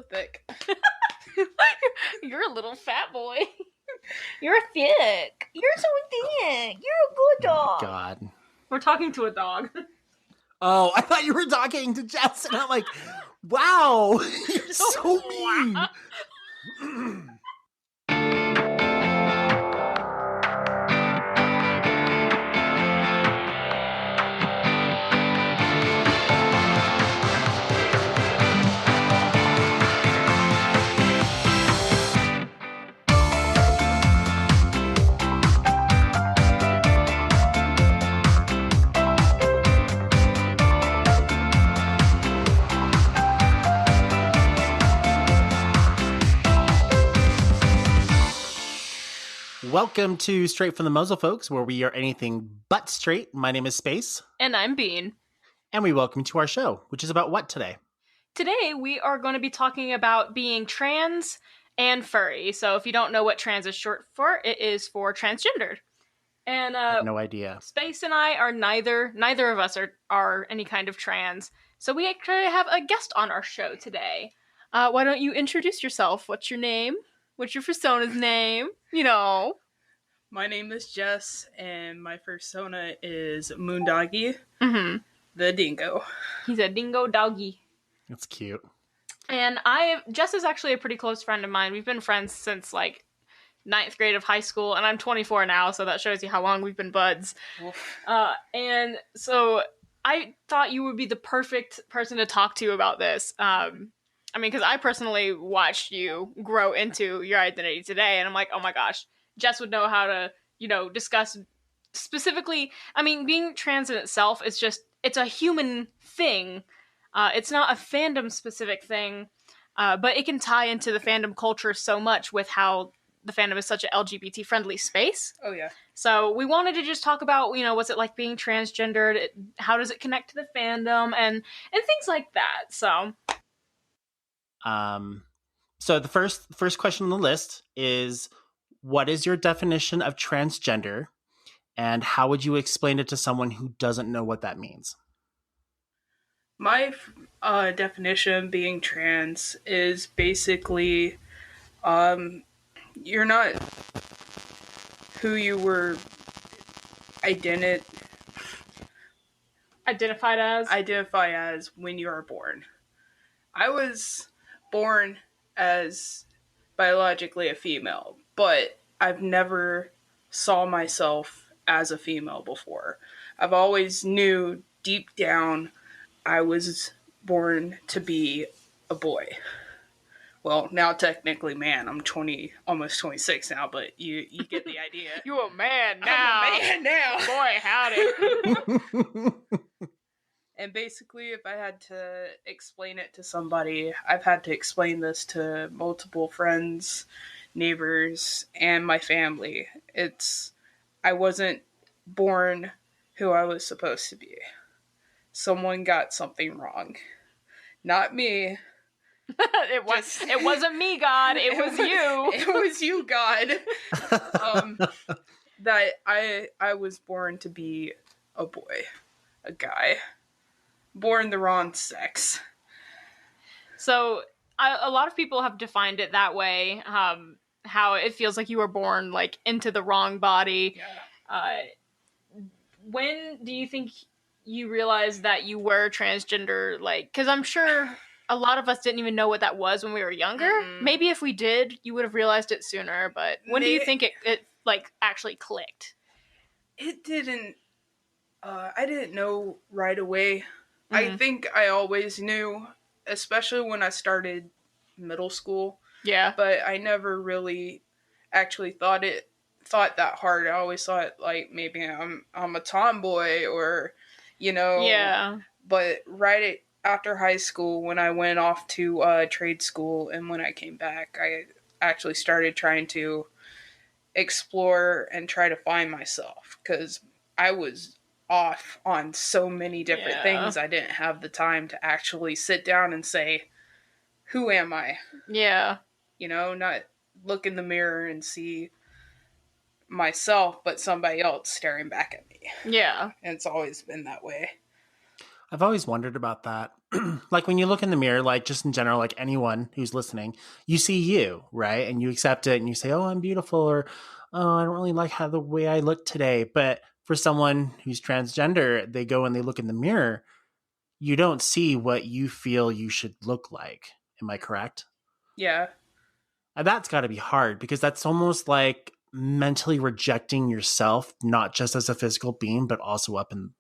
so thick. You're a little fat boy. You're thick. You're so thick. You're a good dog. Oh, God. We're talking to a dog. Oh, I thought you were talking to Jess, and I'm like, wow, you're so mean. Welcome to Straight from the Muzzle, folks, where we are anything but straight. My name is Space. And I'm Bean. And we welcome you to our show, which is about what today? Today, we are going to be talking about being trans and furry. So if you don't know what trans is short for, it is for transgendered. And I have no idea. Space and I are neither of us are any kind of trans. So we actually have a guest on our show today. Why don't you introduce yourself? What's your name? What's your persona's name? You know. My name is Jess, and my persona is Moondoggy, the dingo. He's a dingo doggy. That's cute. And Jess is actually a pretty close friend of mine. We've been friends since like 9th grade of high school, and I'm 24 now, so that shows you how long we've been buds. And so I thought you would be the perfect person to talk to about this. I mean, because I personally watched you grow into your identity today, and I'm like, oh my gosh, Jess would know how to, discuss specifically. I mean, being trans in itself is it's a human thing. It's not a fandom specific thing, but it can tie into the fandom culture so much with how the fandom is such an LGBT friendly space. Oh, yeah. So we wanted to just talk about, what's it like being transgendered? How does it connect to the fandom and things like that. So the first question on the list is, what is your definition of transgender, and how would you explain it to someone who doesn't know what that means? My definition of being trans is basically, you're not who you were identify as when you are born. I was born as biologically a female, but I've never saw myself as a female before. I've always knew deep down I was born to be a boy. Well, now technically man. I'm 20, almost 26 now, but you get the idea. You a man now. I'm a man now. Boy, howdy. And basically, if I had to explain it to somebody, I've had to explain this to multiple friends, neighbors, and my family. I wasn't born who I was supposed to be. Someone got something wrong. Not me. It wasn't me, God. It was you. It was you, God. That I was born to be a boy, a guy. Born the wrong sex. So a lot of people have defined it that way. How it feels like you were born like into the wrong body. Yeah. When do you think you realized that you were transgender? Like, because I'm sure a lot of us didn't even know what that was when we were younger. Mm-hmm. Maybe if we did, you would have realized it sooner. But when do you think it like actually clicked? It didn't. I didn't know right away. Mm-hmm. I think I always knew, especially when I started middle school. Yeah. But I never really actually thought that hard. I always thought like maybe I'm a tomboy or, Yeah. But right after high school, when I went off to trade school and when I came back, I actually started trying to explore and try to find myself because I was off on so many different things. I didn't have the time to actually sit down and say, who am I? Yeah. Not look in the mirror and see myself, but somebody else staring back at me. Yeah. And it's always been that way. I've always wondered about that. Like when you look in the mirror, like just in general, like anyone who's listening, you see you, right? And you accept it and you say, oh, I'm beautiful, or oh, I don't really like how the way I look today. But for someone who's transgender, they go and they look in the mirror, you don't see what you feel you should look like. Am I correct? Yeah. And that's got to be hard because that's almost like mentally rejecting yourself, not just as a physical being, but also up in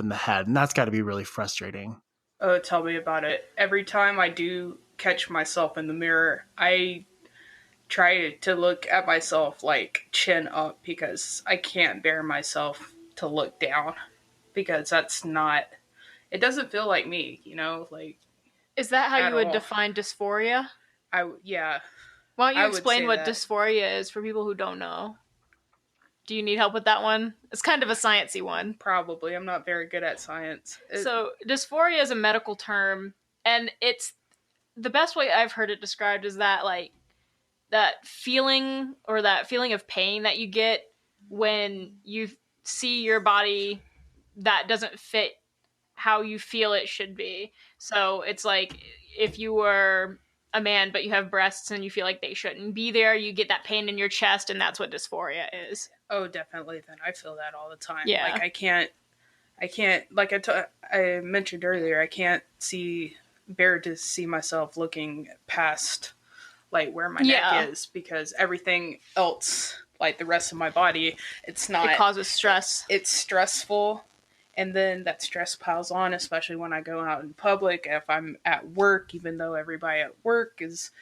the head. And that's got to be really frustrating. Oh, tell me about it. Every time I do catch myself in the mirror, I try to look at myself like chin up because I can't bear myself to look down because that's not, it doesn't feel like me, like Is that how at you would all. define dysphoria? Yeah. Why don't I you would explain say what that. dysphoria is for people who don't know? Do you need help with that one? It's kind of a sciencey one. Probably. I'm not very good at science. So dysphoria is a medical term, and it's the best way I've heard it described is that like that feeling of pain that you get when you see your body that doesn't fit how you feel it should be. So it's like if you were a man but you have breasts and you feel like they shouldn't be there, you get that pain in your chest, and that's what dysphoria is. Oh, definitely. Then I feel that all the time. Yeah. Like I can't. Like I mentioned earlier, I can't bear to see myself looking past like where my neck is because everything else, like the rest of my body, it's not. It causes stress. It's stressful, and then that stress piles on, especially when I go out in public. If I'm at work, even though everybody at work is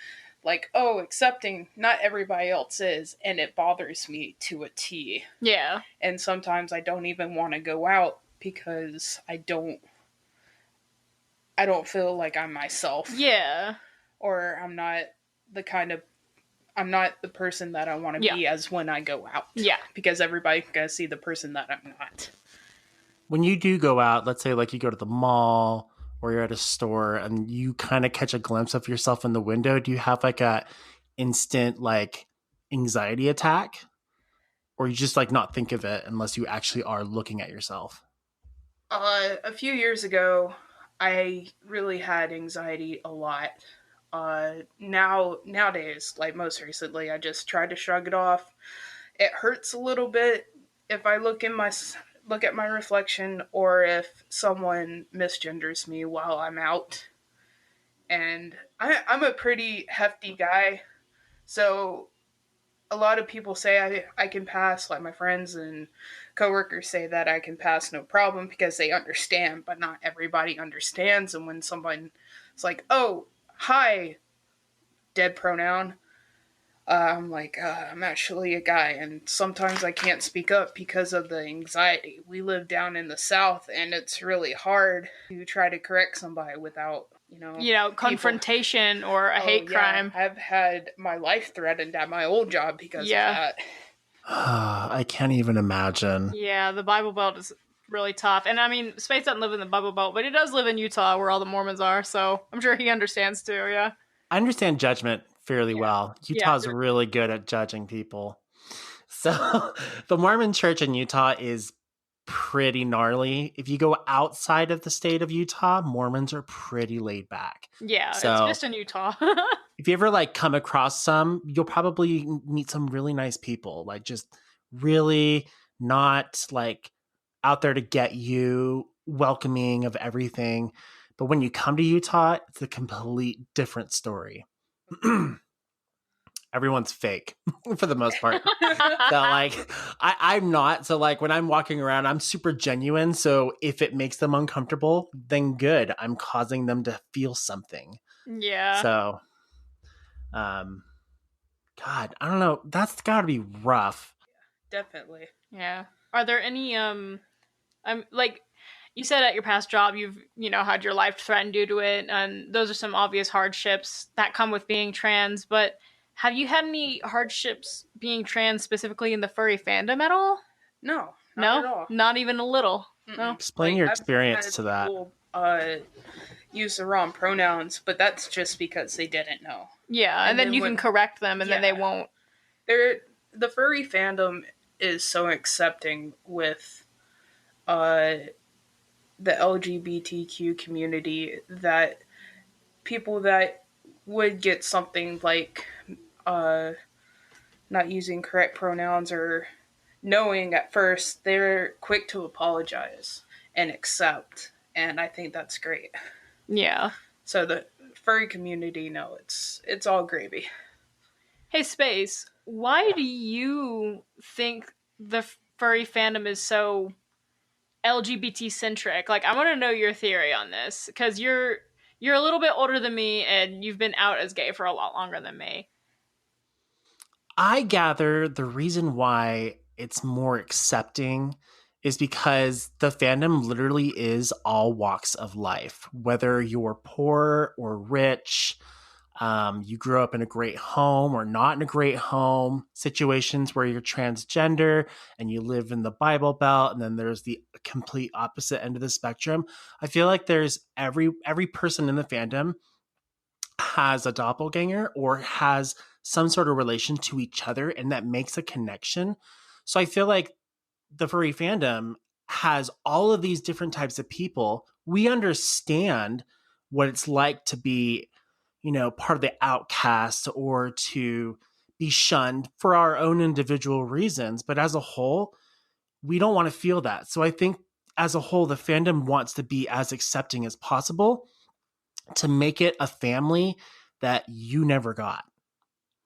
like, oh, accepting, not everybody else is, and it bothers me to a T. Yeah. And sometimes I don't even want to go out because I don't feel like I'm myself. Yeah. Or I'm not the person that I want to be as when I go out. Yeah. Because everybody can see the person that I'm not. When you do go out, let's say like you go to the mall or you're at a store and you kind of catch a glimpse of yourself in the window, do you have like a instant like anxiety attack? Or you just like not think of it unless you actually are looking at yourself? A few years ago, I really had anxiety a lot. Nowadays, like most recently, I just try to shrug it off. It hurts a little bit if I look at my reflection or if someone misgenders me while I'm out. And I'm a pretty hefty guy, so a lot of people say I can pass, like my friends and coworkers say that I can pass no problem because they understand, but not everybody understands. And when someone is like, oh, hi, dead pronoun, I'm like, I'm actually a guy, and sometimes I can't speak up because of the anxiety. We live down in the South, and it's really hard to try to correct somebody without, confrontation or a hate crime. I've had my life threatened at my old job because of that. I can't even imagine. Yeah, the Bible Belt is really tough. And I mean, Space doesn't live in the Bible Belt, but he does live in Utah where all the Mormons are, so I'm sure he understands too, yeah. I understand judgment fairly well. Utah's really good at judging people. So the Mormon church in Utah is pretty gnarly. If you go outside of the state of Utah, Mormons are pretty laid back. Yeah, so, it's just in Utah. If you ever like come across some, you'll probably meet some really nice people, like just really not like out there to get you, welcoming of everything. But when you come to Utah, it's a complete different story. Everyone's fake for the most part. So like I'm not. So like when I'm walking around, I'm super genuine. So if it makes them uncomfortable, then good. I'm causing them to feel something. Yeah. So God, I don't know. That's gotta be rough. Definitely. Yeah. Are there any like you said at your past job you've had your life threatened due to it, and those are some obvious hardships that come with being trans, but have you had any hardships being trans specifically in the furry fandom at all? No, not at all. Not even a little. No. Explain your experience to that. People, use the wrong pronouns, but that's just because they didn't know. Yeah, and then you can correct them, and then they won't. The furry fandom is so accepting with the LGBTQ community that people that would get something like uh, not using correct pronouns or knowing at first, they're quick to apologize and accept. And I think that's great. Yeah. So the furry community, no, it's all gravy. Hey, Space, why do you think the furry fandom is so LGBT centric? Like, I want to know your theory on this because you're a little bit older than me and you've been out as gay for a lot longer than me. I gather the reason why it's more accepting is because the fandom literally is all walks of life. Whether you're poor or rich, you grew up in a great home or not in a great home, situations where you're transgender and you live in the Bible Belt, and then there's the complete opposite end of the spectrum. I feel like there's every person in the fandom has a doppelganger or has some sort of relation to each other, and that makes a connection. So I feel like the furry fandom has all of these different types of people. We understand what it's like to be, part of the outcast or to be shunned for our own individual reasons. But as a whole, we don't want to feel that. So I think as a whole, the fandom wants to be as accepting as possible to make it a family that you never got.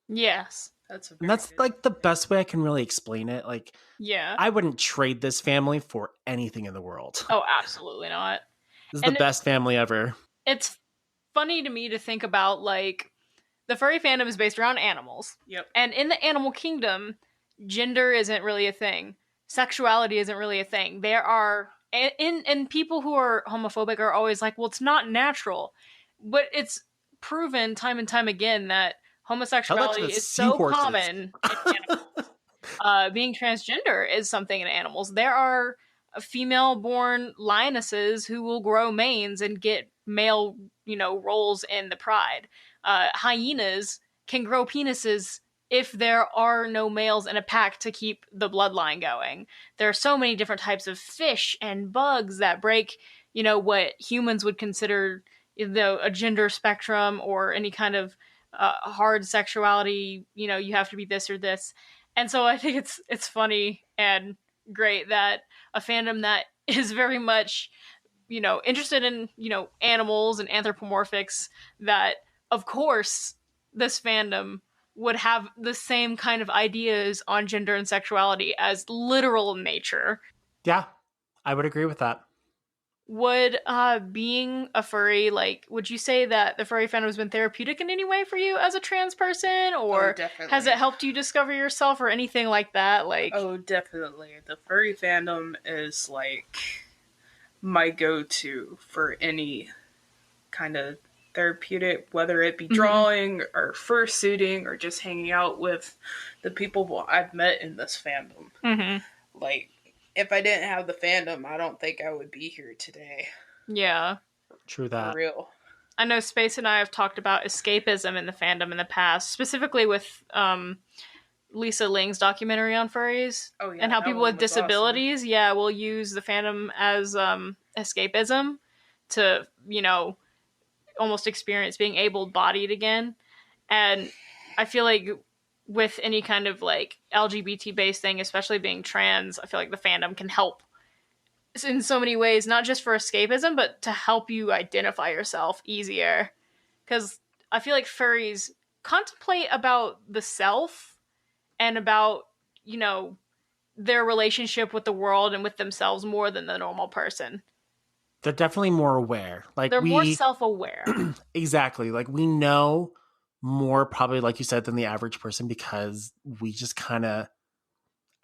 Yes. And that's like the best way I can really explain it. Like, yeah, I wouldn't trade this family for anything in the world. Oh, absolutely not. This is the best family ever. It's funny to me to think about, like, the furry fandom is based around animals. Yep. And in the animal kingdom, gender isn't really a thing. Sexuality isn't really a thing. There are and people who are homophobic are always like, well, it's not natural. But it's proven time and time again that homosexuality is so common in animals. Being transgender is something in animals. There are female-born lionesses who will grow manes and get male, roles in the pride. Hyenas can grow penises if there are no males in a pack to keep the bloodline going. There are so many different types of fish and bugs that break, what humans would consider, a gender spectrum or any kind of hard sexuality. You have to be this or this. And so I think it's funny and great that a fandom that is very much, interested in, animals and anthropomorphics, that of course this fandom would have the same kind of ideas on gender and sexuality as literal nature. Yeah, I would agree with that. Would being a furry, like, would you say that the furry fandom has been therapeutic in any way for you as a trans person, or has it helped you discover yourself or anything like that? Like, oh, definitely. The furry fandom is like my go-to for any kind of therapeutic, whether it be drawing or fursuiting or just hanging out with the people I've met in this fandom. Mm-hmm. Like, if I didn't have the fandom, I don't think I would be here today. Yeah. True that. For real. I know Space and I have talked about escapism in the fandom in the past, specifically with Lisa Ling's documentary on furries. Oh, yeah, and how people with disabilities, awesome. Will use the fandom as escapism to, almost experience being able-bodied again. And I feel like with any kind of like LGBT based thing, especially being trans, I feel like the fandom can help in so many ways, not just for escapism, but to help you identify yourself easier. Because I feel like furries contemplate about the self and about, their relationship with the world and with themselves more than the normal person. They're definitely more aware. Like, they're more self-aware. Exactly. Like, we know more probably, like you said, than the average person, because we just kind of,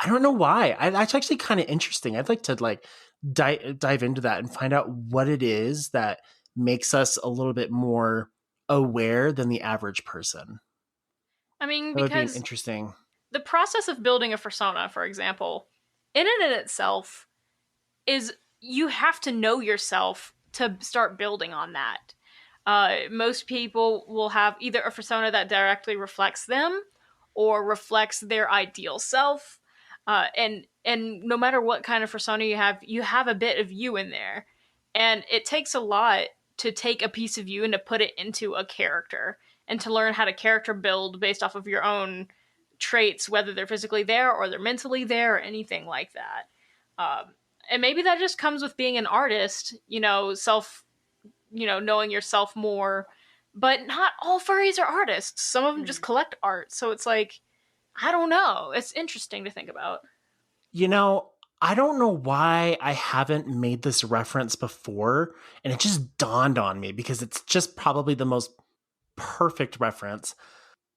I don't know why. That's actually kind of interesting. I'd like to like dive into that and find out what it is that makes us a little bit more aware than the average person. I mean, that because would be interesting. The process of building a persona, for example, in and in itself is, you have to know yourself to start building on that. Most people will have either a persona that directly reflects them or reflects their ideal self. And no matter what kind of persona you have a bit of you in there. And it takes a lot to take a piece of you and to put it into a character and to learn how to character build based off of your own traits, whether they're physically there or they're mentally there or anything like that. And maybe that just comes with being an artist, knowing yourself more. But not all furries are artists. Some of them just collect art. So it's like, I don't know. It's interesting to think about. I don't know why I haven't made this reference before, and it just dawned on me because it's just probably the most perfect reference.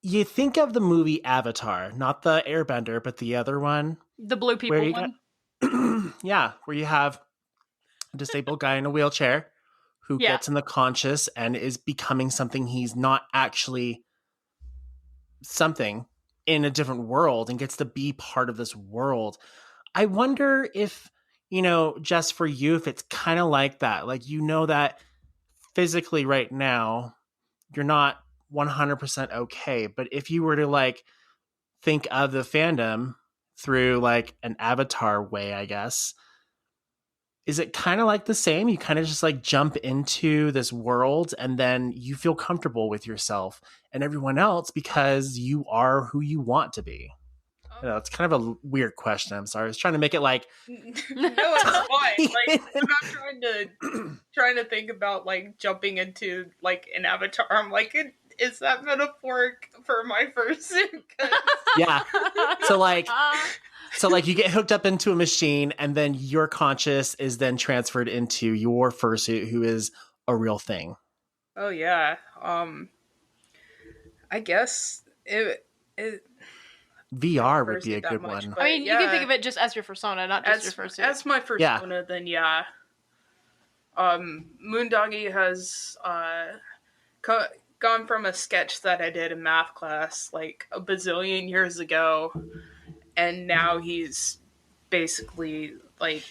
You think of the movie Avatar, not the Airbender, but the other one. The blue people one? Yeah, where you have a disabled guy in a wheelchair who gets in the conscious and is becoming something he's not actually something in a different world and gets to be part of this world. I wonder if, just for you, if it's kind of like that. Like, that physically right now, you're not 100% okay. But if you were to think of the fandom through an avatar way, I guess, is it kind of like the same? You kind of just jump into this world and then you feel comfortable with yourself and everyone else because you are who you want to be. It's kind of a weird question. I'm sorry. I was trying to make it no, it's fine. I'm not trying to think about jumping into an avatar. I'm like, is that metaphoric for my person? Yeah. So you get hooked up into a machine and then your conscious is then transferred into your fursuit, who is a real thing. Oh yeah. I guess it VR would be a good one. I mean, you can think of it just as your persona, not just your fursuit. As my persona, then yeah. Moondoggy has gone from a sketch that I did in math class a bazillion years ago, and now he's basically like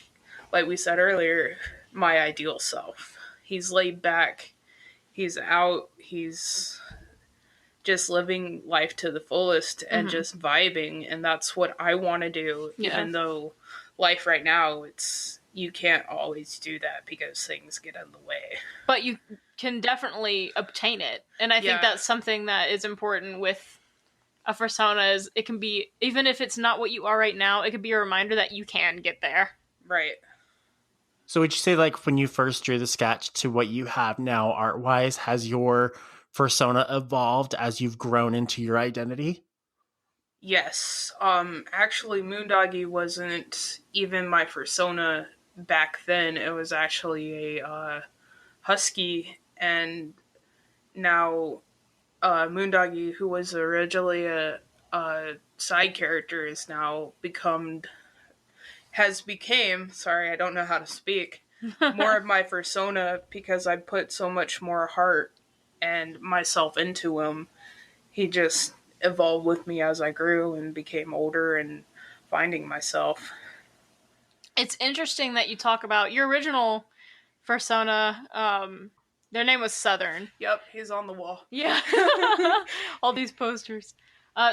we said earlier, my ideal self. He's laid back, he's out, he's just living life to the fullest and just vibing, and that's what I want to do. Even though life right now, you can't always do that because things get in the way. But you can definitely obtain it, and I think that's something that is important with a persona. Is it can be, even if it's not what you are right now, it could be a reminder that you can get there. Right. So would you say when you first drew the sketch to what you have now art-wise, has your persona evolved as you've grown into your identity? Yes. Actually, Moondoggy wasn't even my persona back then. It was actually a husky, and now Moondoggy, who was originally a side character, is now became, sorry, I don't know how to speak, more of my persona because I put so much more heart and myself into him. He just evolved with me as I grew and became older and finding myself. It's interesting that you talk about your original persona. Their name was Southern. Yep, he's on the wall. Yeah. All these posters.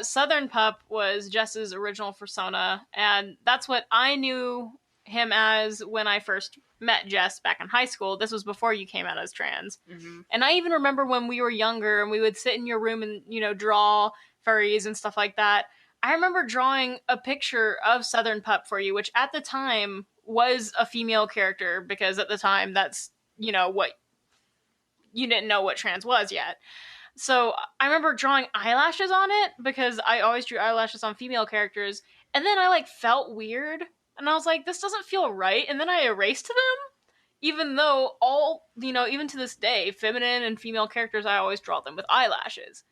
Southern Pup was Jess's original persona, and that's what I knew him as when I first met Jess back in high school. This was before you came out as trans. Mm-hmm. And I even remember when we were younger and we would sit in your room and, draw furries and stuff like that. I remember drawing a picture of Southern Pup for you, which at the time was a female character, because at the time that's, what you didn't know what trans was yet. So I remember drawing eyelashes on it because I always drew eyelashes on female characters. And then I felt weird and I was like, this doesn't feel right. And then I erased them, even though even to this day, feminine and female characters, I always draw them with eyelashes.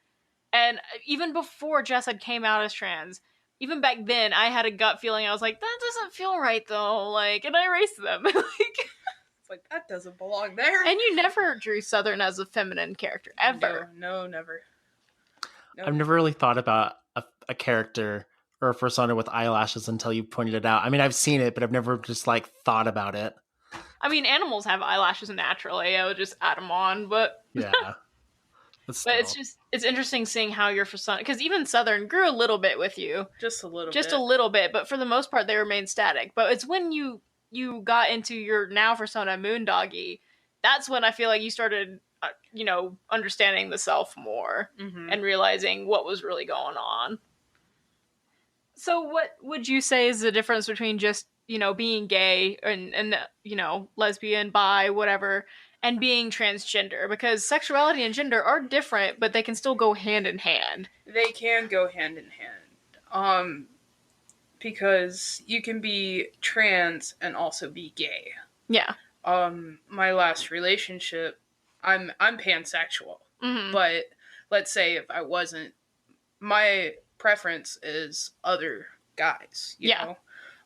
And even before Jess had came out as trans, even back then, I had a gut feeling. I was like, that doesn't feel right though. And I erased them. That doesn't belong there. And you never drew Southern as a feminine character, ever. No, never. No. I've never really thought about a character or a persona with eyelashes until you pointed it out. I mean, I've seen it, but I've never just thought about it. I mean, animals have eyelashes naturally. I would just add them on, but yeah. But it's interesting seeing how your persona, because even Southern grew a little bit with you. Just a little bit. Just a little bit, but for the most part, they remain static. But it's when you you got into your now persona, Moondoggy, that's when I feel like you started, understanding the self more and realizing what was really going on. So what would you say is the difference between just, being gay and lesbian, bi, whatever, and being transgender? Because sexuality and gender are different, but they can still go hand in hand. They can go hand in hand. Because you can be trans and also be gay. Yeah. My last relationship, I'm pansexual. But let's say if I wasn't, my preference is other guys, you know?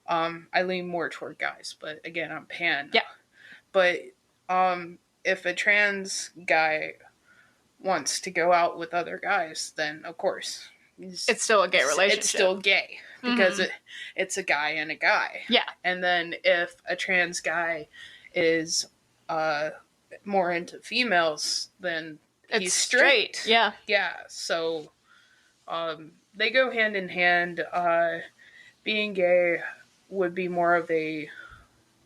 I lean more toward guys, but again, I'm pan. Yeah. But if a trans guy wants to go out with other guys, then of course it's still a gay relationship. It's still gay because it's a guy and a guy. Yeah. And then if a trans guy is more into females, then he's straight. Yeah. Yeah. So they go hand in hand. Being gay would be more of a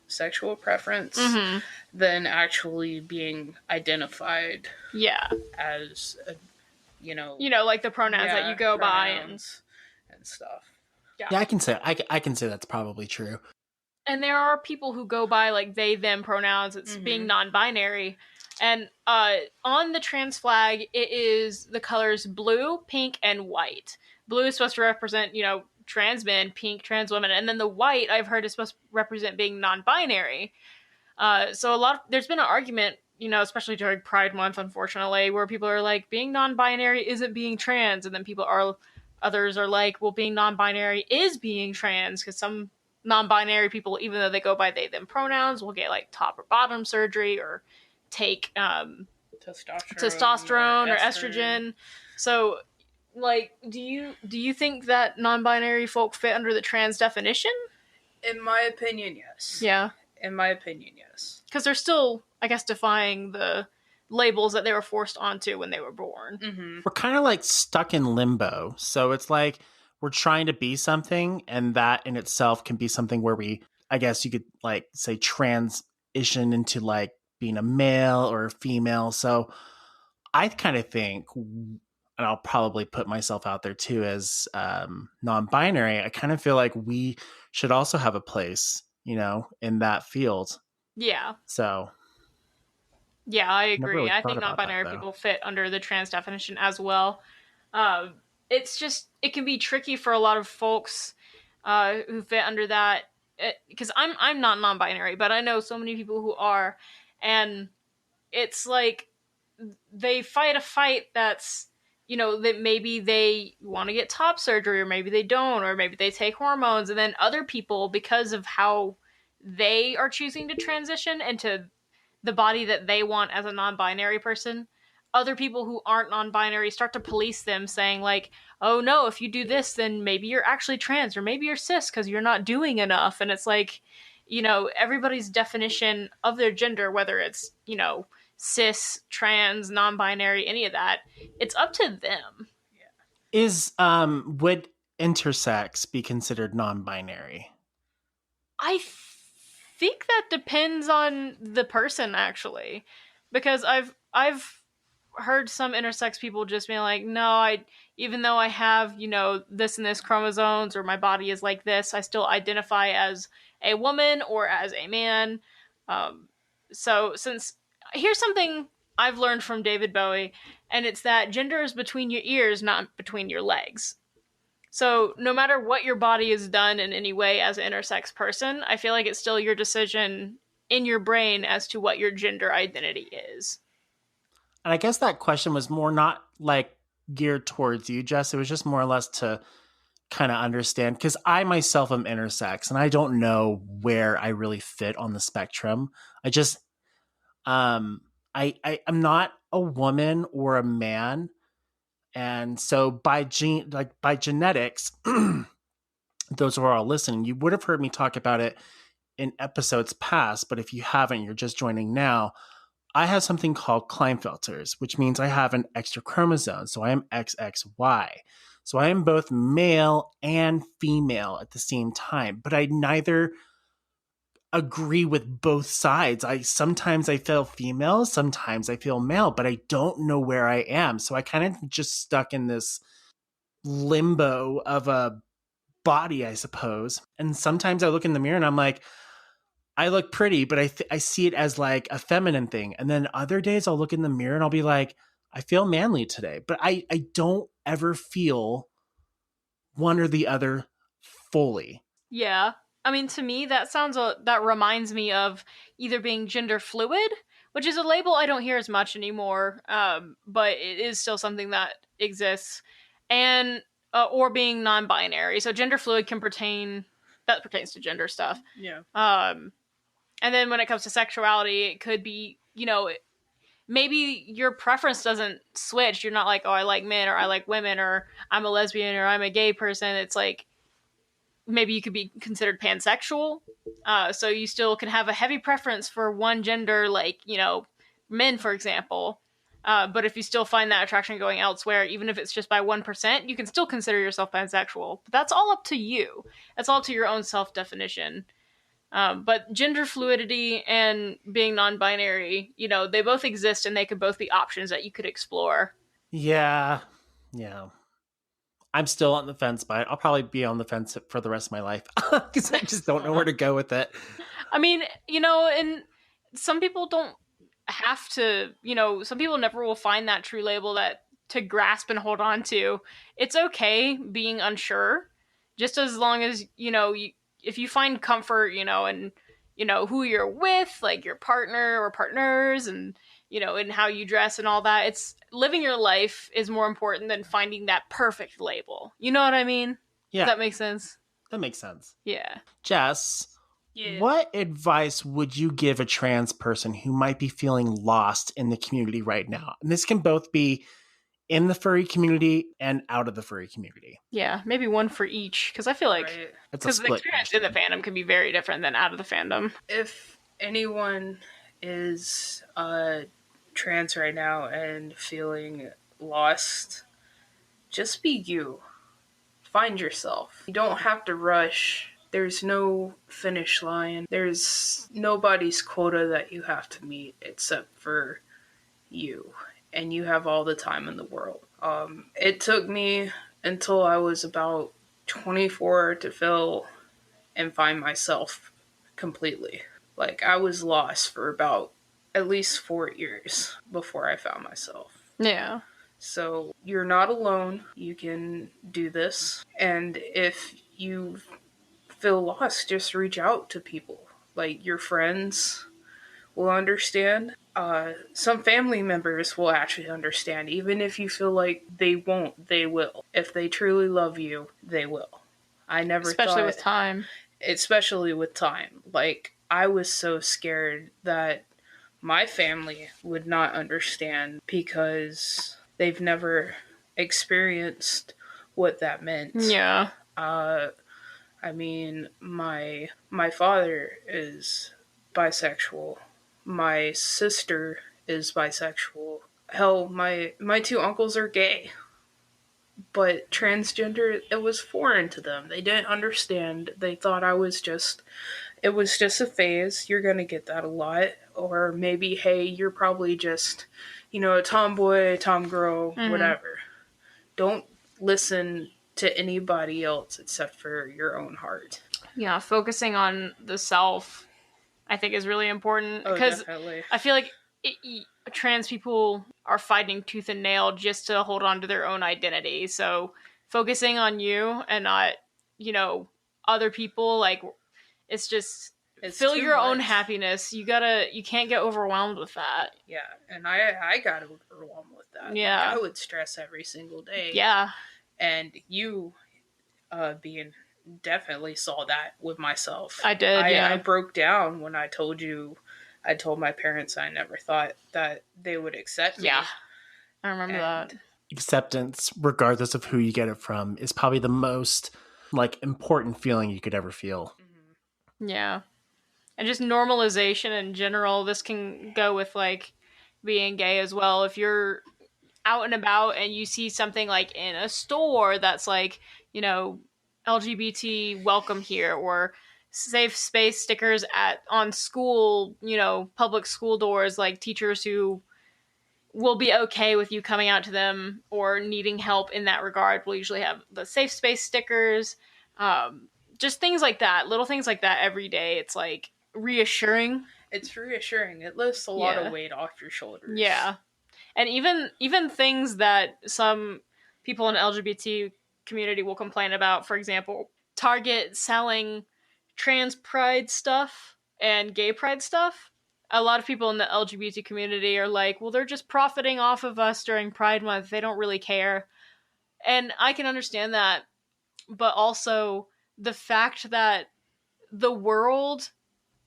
sexual preference than actually being identified as a, like the pronouns that you go by and stuff. Yeah, I can say that's probably true. And there are people who go by like they them pronouns. It's being non-binary. And on the trans flag, it is the colors blue, pink, and white. Blue is supposed to represent, trans men, pink, trans women, and then the white I've heard is supposed to represent being non-binary. So there's been an argument, especially during Pride Month, unfortunately, where people are like, being non-binary isn't being trans, and then others are like, well, being non-binary is being trans, because some non-binary people, even though they go by they them pronouns, will get like top or bottom surgery or take testosterone or estrogen. So like, do you think that non-binary folk fit under the trans definition? In my opinion, yes. Yeah. In my opinion, yes. Because they're still, I guess, defying the labels that they were forced onto when they were born. We're kind of like stuck in limbo. So it's like we're trying to be something, and that in itself can be something where we, I guess you could like say, transition into like being a male or a female. So I kind of think, and I'll probably put myself out there too as non-binary, I kind of feel like we should also have a place, in that field. Yeah. So. Yeah, I agree. Really I think non-binary people fit under the trans definition as well. It's just, it can be tricky for a lot of folks who fit under that. Because I'm not non-binary, but I know so many people who are. And it's like, they fight a fight that's, that maybe they want to get top surgery, or maybe they don't, or maybe they take hormones. And then other people, because of how they are choosing to transition into the body that they want as a non-binary person, other people who aren't non-binary start to police them, saying like, oh no, if you do this, then maybe you're actually trans, or maybe you're cis because you're not doing enough. And it's like, everybody's definition of their gender, whether it's, cis, trans, non-binary, any of that, it's up to them. Would intersex be considered non-binary? I think that depends on the person, actually, because I've heard some intersex people just being like, no, even though I have, this and this chromosomes, or my body is like this, I still identify as a woman or as a man. So here's something I've learned from David Bowie, and it's that gender is between your ears, not between your legs. So no matter what your body is done in any way as an intersex person, I feel like it's still your decision in your brain as to what your gender identity is. And I guess that question was more not like geared towards you, Jess. It was just more or less to kind of understand, because I myself am intersex and I don't know where I really fit on the spectrum. I just, I'm not a woman or a man. And so by genetics, those who are all listening, you would have heard me talk about it in episodes past, but if you haven't, you're just joining now. I have something called Klinefelters, which means I have an extra chromosome. So I am XXY. So I am both male and female at the same time, but I neither agree with both sides. Sometimes I feel female, sometimes I feel male, but I don't know where I am. So I kind of just stuck in this limbo of a body, I suppose. And sometimes I look in the mirror and I'm like, I look pretty, but I see it as like a feminine thing. And then other days I'll look in the mirror and I'll be like, I feel manly today, but I don't ever feel one or the other fully. Yeah. I mean, to me, that reminds me of either being gender fluid, which is a label I don't hear as much anymore, but it is still something that exists, and or being non-binary. So gender fluid pertains to gender stuff. Yeah. And then when it comes to sexuality, it could be, maybe your preference doesn't switch. You're not like, oh, I like men or I like women or I'm a lesbian or I'm a gay person. It's like maybe you could be considered pansexual. So you still can have a heavy preference for one gender, like, men, for example. But if you still find that attraction going elsewhere, even if it's just by 1%, you can still consider yourself pansexual. But that's all up to you. That's all to your own self-definition. But gender fluidity and being non-binary, they both exist and they could both be options that you could explore. Yeah. I'm still on the fence, but I'll probably be on the fence for the rest of my life because I just don't know where to go with it. I mean, and some people don't have to, some people never will find that true label that to grasp and hold on to. It's okay being unsure, just as long as, if you find comfort, and, who you're with, like your partner or partners and, and how you dress and all that. It's living your life is more important than finding that perfect label. You know what I mean? Yeah. Does that make sense? That makes sense. Yeah. Jess, Yeah. what advice would you give a trans person who might be feeling lost in the community right now? And this can both be in the furry community and out of the furry community. Yeah, maybe one for each, because I feel like It's a the experience in the fandom can be very different than out of the fandom. If anyone is trans right now and feeling lost, just be you. Find yourself. You don't have to rush. There's no finish line. There's nobody's quota that you have to meet except for you. And you have all the time in the world. It took me until I was about 24 to feel and find myself completely. Like, I was lost for about at least 4 years before I found myself. Yeah. So you're not alone. You can do this. And if you feel lost, just reach out to people. Like, your friends will understand. Some family members will actually understand. Even if you feel like they won't, they will. If they truly love you, they will. I never Especially with time. Especially with time. Like, I was so scared that my family would not understand because they've never experienced what that meant. Yeah. I mean, my father is bisexual. My sister is bisexual. Hell, my two uncles are gay. But transgender, it was foreign to them. They didn't understand. They thought it was just a phase. You're gonna get that a lot. Or maybe, hey, you're probably just, a tomboy, tomgirl, whatever. Don't listen to anybody else except for your own heart. Yeah, focusing on the self, I think, is really important. Because definitely. I feel like trans people are fighting tooth and nail just to hold on to their own identity. So focusing on you and not, other people, like, it's just fill your own happiness. You can't get overwhelmed with that. Yeah, and I got overwhelmed with that. Yeah. Like, I would stress every single day. Yeah. And you being definitely saw that with myself. I did, yeah. I broke down when I told my parents I never thought that they would accept me. Yeah, I remember that. Acceptance, regardless of who you get it from, is probably the most, important feeling you could ever feel. Yeah. And just normalization in general. This can go with, being gay as well. If you're out and about and you see something, in a store that's, LGBT welcome here, or safe space stickers on school, public school doors, like teachers who will be okay with you coming out to them or needing help in that regard. We'll usually have the safe space stickers, just things like that, little things like that every day. It's like reassuring. It's reassuring. It lifts a lot of weight off your shoulders. Yeah. And even things that some people in the LGBT community will complain about, for example, Target selling trans pride stuff and gay pride stuff. A lot of people in the LGBT community are like, well, they're just profiting off of us during Pride Month. They don't really care. And I can understand that. But also the fact that the world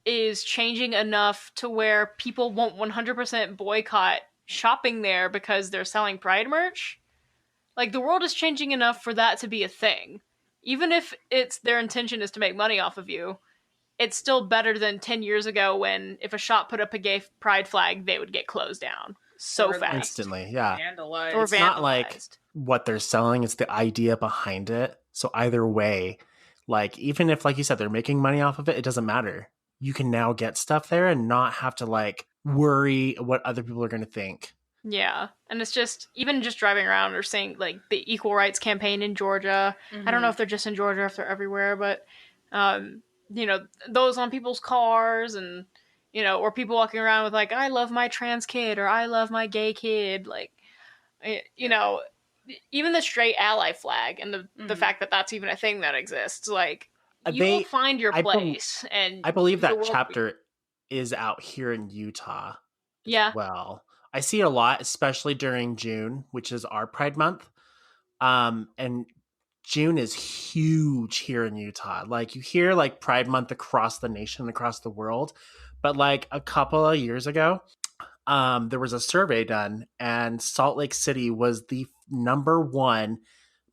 is changing enough to where people won't 100% boycott shopping there because they're selling Pride merch. Like, the world is changing enough for that to be a thing. Even if their intention is to make money off of you, it's still better than 10 years ago when if a shop put up a gay pride flag, they would get closed down so fast. Instantly, yeah. Vandalized. It's not like what they're selling, it's the idea behind it. So either way, like, even if, like you said, they're making money off of it, it doesn't matter. You can now get stuff there and not have to, like, worry what other people are going to think. Yeah. And it's just, even just driving around or seeing, like, the equal rights campaign in Georgia. Mm-hmm. I don't know if they're just in Georgia or if they're everywhere, but, those on people's cars and, or people walking around with, like, I love my trans kid or I love my gay kid. Like, even the straight ally flag and the fact that that's even a thing that exists, like, you will find your place. And I believe that chapter is out here in Utah. Yeah. Well, I see it a lot, especially during June, which is our Pride Month. And June is huge here in Utah. Like, you hear, like, Pride Month across the nation, across the world. But, like, a couple of years ago, there was a survey done, and Salt Lake City was the number one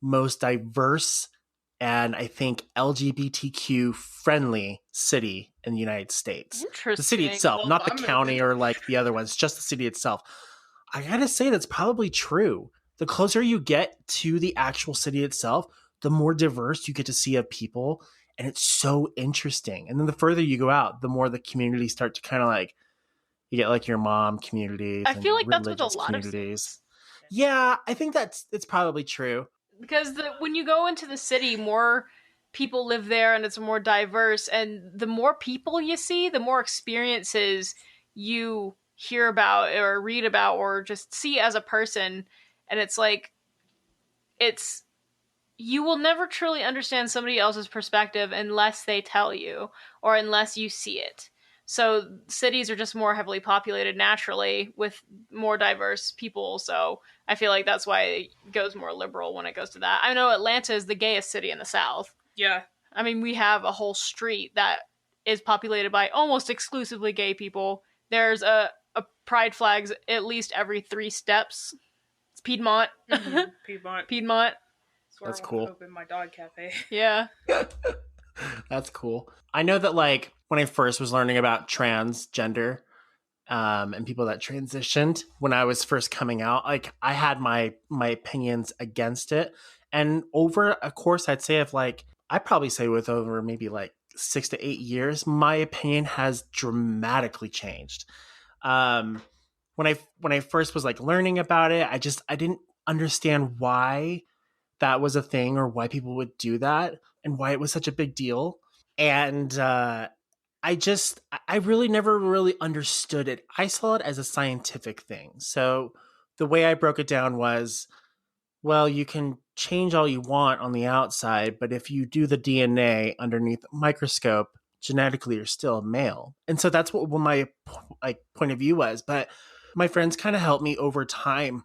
most diverse and, I think, LGBTQ friendly city in the United States. Interesting. The city itself, not the county or, like, the other ones, just the city itself. I gotta say, that's probably true. The closer you get to the actual city itself, the more diverse you get to see of people. And it's so interesting. And then the further you go out, the more the communities start to kind of, like, you get, like, your mom communities. I feel like that's with a lot of cities. Yeah, I think it's probably true. Because when you go into the city, more people live there and it's more diverse. And the more people you see, the more experiences you hear about or read about or just see as a person. And it's like, you will never truly understand somebody else's perspective unless they tell you or unless you see it. So cities are just more heavily populated naturally with more diverse people. So I feel like that's why it goes more liberal when it goes to that. I know Atlanta is the gayest city in the South. Yeah. I mean, we have a whole street that is populated by almost exclusively gay people. There's a pride flags at least every 3 steps. It's Piedmont. Mm-hmm. Piedmont. That's cool. Open my dog cafe. Yeah. That's cool. I know that, like, when I first was learning about transgender and people that transitioned when I was first coming out, like, I had my opinions against it. And over a course, I'd say of, like, I'd probably say with over maybe like 6 to 8 years, my opinion has dramatically changed. When I first was, like, learning about it, I didn't understand why that was a thing or why people would do that and why it was such a big deal. And I really never really understood it. I saw it as a scientific thing. So the way I broke it down was, well, you can change all you want on the outside, but if you do the DNA underneath a microscope, genetically you're still a male. And so that's what my, like, point of view was. But my friends kind of helped me over time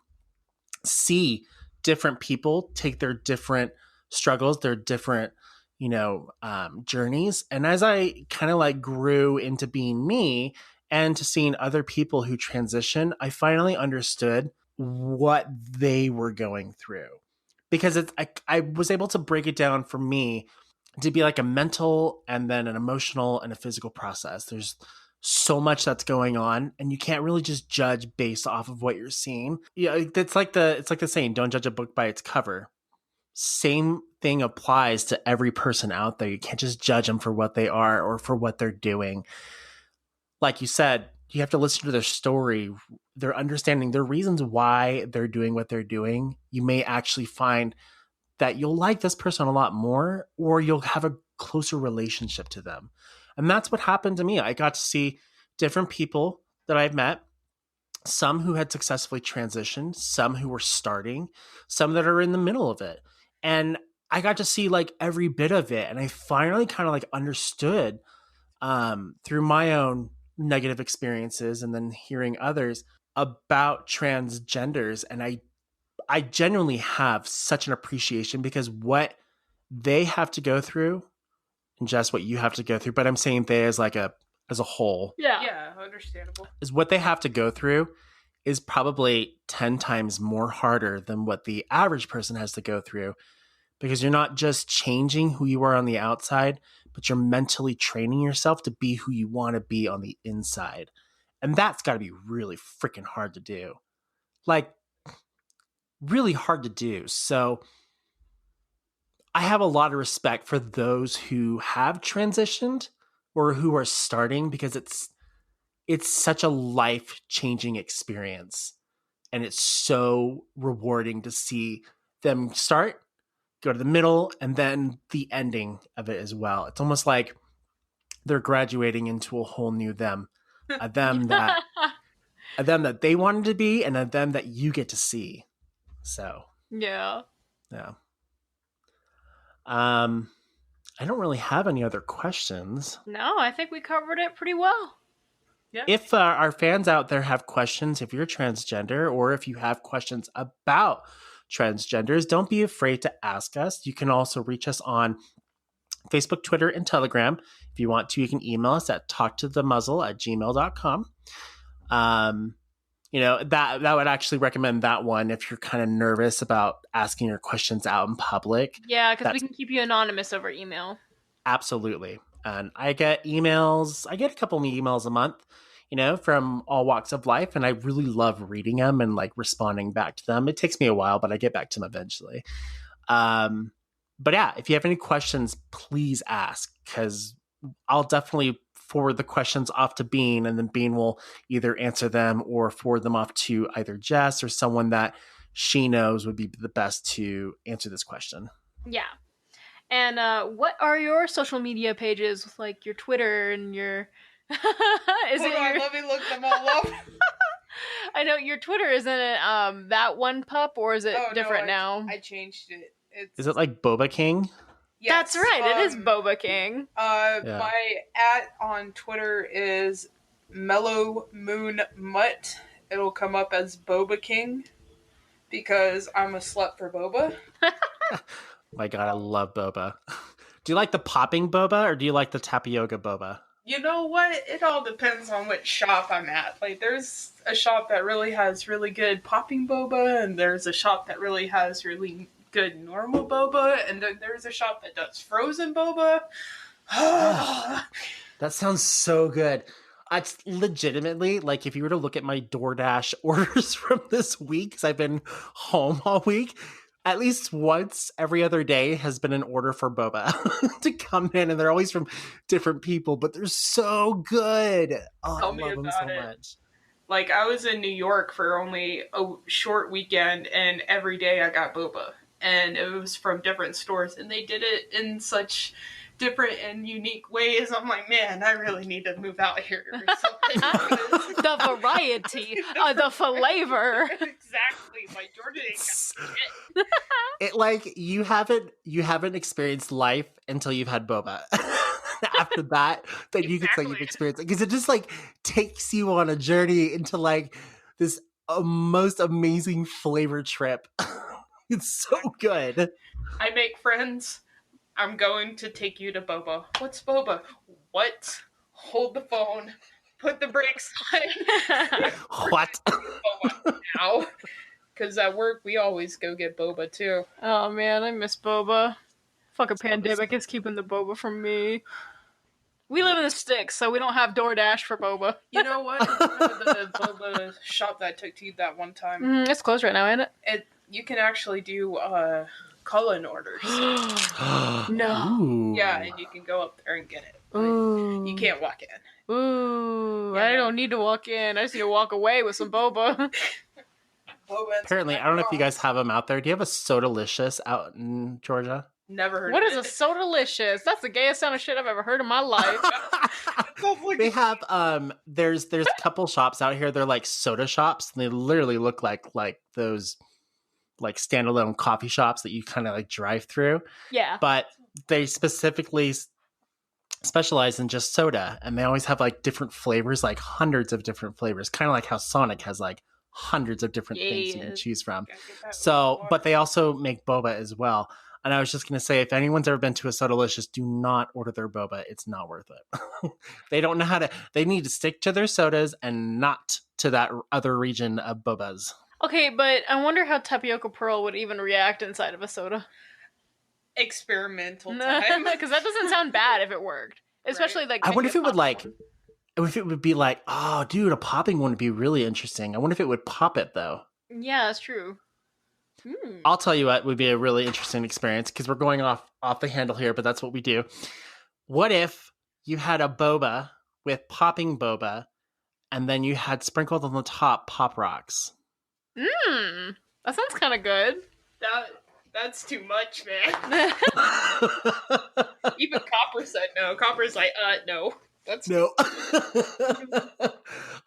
see different people take their different struggles, their different, journeys. And as I kind of, like, grew into being me and to seeing other people who transition, I finally understood what they were going through, because I was able to break it down for me to be like a mental and then an emotional and a physical process. There's so much that's going on, and you can't really just judge based off of what you're seeing. Yeah, it's like the saying, don't judge a book by its cover. same thing applies to every person out there. You can't just judge them for what they are or for what they're doing. Like you said, you have to listen to their story, their understanding, their reasons why they're doing what they're doing. You may actually find that you'll like this person a lot more, or you'll have a closer relationship to them. And that's what happened to me. I got to see different people that I've met, some who had successfully transitioned, some who were starting, some that are in the middle of it. And I got to see like every bit of it. And I finally kind of like understood through my own negative experiences and then hearing others about transgenders. And I genuinely have such an appreciation because what they have to go through and just what you have to go through, but I'm saying they as like as a whole. Yeah, understandable. Is what they have to go through is probably 10 times more harder than what the average person has to go through, because you're not just changing who you are on the outside, but you're mentally training yourself to be who you want to be on the inside. And that's got to be really freaking hard to do. Like, really hard to do. So I have a lot of respect for those who have transitioned or who are starting, because it's such a life-changing experience. And it's so rewarding to see them start, go to the middle, and then the ending of it as well. It's almost like they're graduating into a whole new them. A them that they wanted to be, and a them that you get to see. So Yeah. I don't really have any other questions. No, I think we covered it pretty well. Yeah. If our fans out there have questions, if you're transgender or if you have questions about transgenders, don't be afraid to ask us. You can also reach us on Facebook, Twitter, and Telegram. If you want to, you can email us at talktothemuzzle@gmail.com. That would actually recommend that one if you're kind of nervous about asking your questions out in public. Yeah, because we can keep you anonymous over email. Absolutely. And I get emails. I get a couple of emails a month, from all walks of life. And I really love reading them and like responding back to them. It takes me a while, but I get back to them eventually. But yeah, if you have any questions, please ask, because I'll definitely forward the questions off to Bean, and then Bean will either answer them or forward them off to either Jess or someone that she knows would be the best to answer this question. Yeah. And what are your social media pages, like your Twitter and your... Let me look them all up. I know your Twitter, isn't it that one pup, or is it different now? I changed it. Is it like Boba King? Yes, that's right. It is Boba King. My on Twitter is MellowMoonMutt. It'll come up as Boba King because I'm a slut for boba. My God, I love boba. Do you like the popping boba or do you like the tapioca boba? You know what? It all depends on which shop I'm at. Like, there's a shop that really has really good popping boba, and there's a shop that really has really good normal boba, and then there's a shop that does frozen boba. That sounds so good. It's legitimately, like, if you were to look at my DoorDash orders from this week, because I've been home all week, at least once every other day has been an order for boba to come in, and they're always from different people, but they're so good. Oh, Tell I me love them about so it. much. Like, I was in New York for only a short weekend, and every day I got boba. And it was from different stores, and they did it in such different and unique ways. I'm like, man, I really need to move out here or something. The variety, the flavor. Exactly. Like, Jordan ain't got shit. It like you haven't experienced life until you've had boba. After that, then you can say you've experienced it, because it just like takes you on a journey into like this most amazing flavor trip. It's so good. I make friends. I'm going to take you to boba. What's boba? What? Hold the phone. Put the brakes on. What? Boba now. Because at work, we always go get boba, too. Oh, man, I miss boba. Fucking pandemic is keeping the boba from me. We live in the sticks, so we don't have DoorDash for boba. You know what? The boba shop that I took to you that one time. It's closed right now, ain't it? You can actually do Cullen orders. No. Ooh. Yeah, and you can go up there and get it. But Ooh. you can't walk in. Ooh. Yeah, I no. don't need to walk in. I just need to walk away with some boba. Boba and some Apparently, I don't know if you guys macarons. have them out there. Do you have a Sodalicious out in Georgia? Never heard What of is a it. so delicious? That's the gayest sound of shit I've ever heard in my life. They have there's a couple shops out here. They're like soda shops, and they literally look like those like standalone coffee shops that you kind of like drive through. Yeah. But they specifically specialize in just soda, and they always have like different flavors, like hundreds of different flavors, kind of like how Sonic has like hundreds of different things you can Yes. choose from. Gotta get that So, water. but they also make boba as well. And I was just going to say, if anyone's ever been to a Sodalicious, do not order their boba. It's not worth it. They don't know how to, they need to stick to their sodas and not to that other region of bobas. Okay, but I wonder how Tapioca Pearl would even react inside of a soda. experimental time. Because that doesn't sound bad if it worked. Especially like I wonder if it would popcorn. if it would be like, oh, dude, a popping one would be really interesting. I wonder if it would pop it though. Yeah, that's true. Hmm. I'll tell you what would be a really interesting experience because we're going off the handle here, but that's what we do. What if you had a boba with popping boba, and then you had sprinkled on the top Pop Rocks? That sounds kind of good. That's too much, man. Even Copper said no. Copper's like, no. That's No.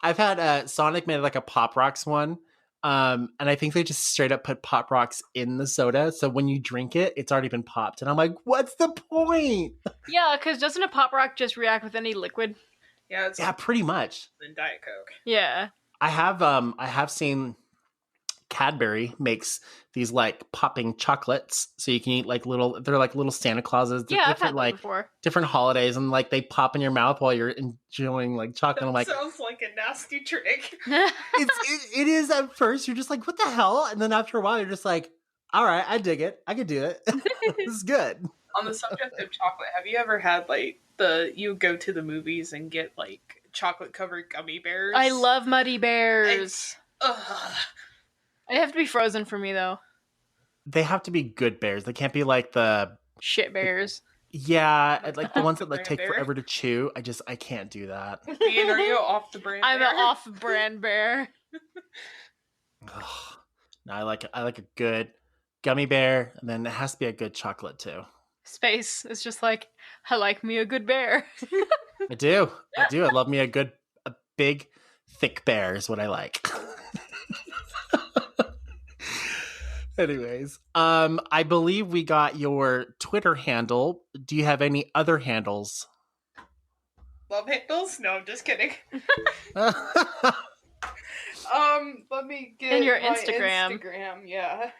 I've had Sonic made like a Pop Rocks one. And I think they just straight up put Pop Rocks in the soda. So when you drink it, it's already been popped. And I'm like, what's the point? Yeah, because doesn't a Pop Rock just react with any liquid? yeah, it's Yeah, pretty much. than Diet Coke. Yeah. I have seen Cadbury makes these like popping chocolates, so you can eat like they're like little Santa Clauses. Yeah, I've had different that like before. different holidays, and like they pop in your mouth while you're enjoying like chocolate. I'm like, sounds like a nasty trick. it is at first. You're just like, what the hell? And then after a while, you're just like, all right, I dig it. I could do it. This is good. On the subject of chocolate, have you ever had like you go to the movies and get like chocolate covered gummy bears? I love Muddy Bears. Ugh. They have to be frozen for me, though. They have to be good bears. They can't be like the Shit bears. like the ones that like Brand take bear. forever to chew. I can't do that. Ian, are you off the brand? I'm bear? an off-brand bear. Ugh. No, I like a good gummy bear, and then it has to be a good chocolate too. Space is just like, I like me a good bear. I do. I love me a big, thick bear is what I like. Anyways, I believe we got your Twitter handle. Do you have any other handles? Love handles? No, I'm just kidding. Let me get And your my Instagram. Instagram, yeah.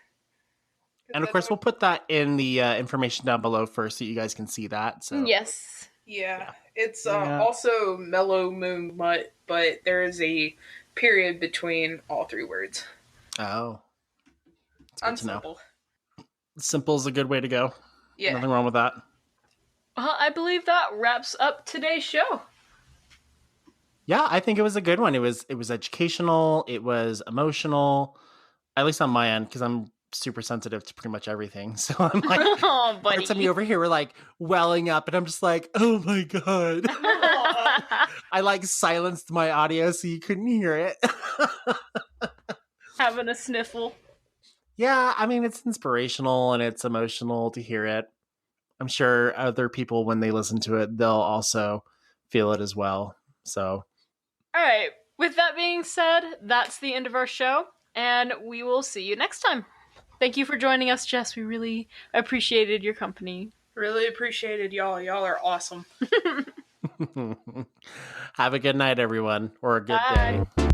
And of course, we'll put that in the information down below first so you guys can see that. So Yes. Yeah, it's Yeah. also MellowMoonMutt, but there is a period between all three words. Oh. It's good to know. Unsimple. Simple is a good way to go. Yeah. Nothing wrong with that. Well, I believe that wraps up today's show. Yeah, I think it was a good one. It was educational. It was emotional, at least on my end, because I'm super sensitive to pretty much everything. So I'm like, Oh, buddy. parts of me over here were like welling up, and I'm just like, oh my god. I like silenced my audio so you couldn't hear it. Having a sniffle. Yeah, I mean, it's inspirational and it's emotional to hear it. I'm sure other people, when they listen to it, they'll also feel it as well. So, All right. With that being said, that's the end of our show, and we will see you next time. Thank you for joining us, Jess. We really appreciated your company. Really appreciated y'all. Y'all are awesome. have a good night, everyone, or a good Bye. day.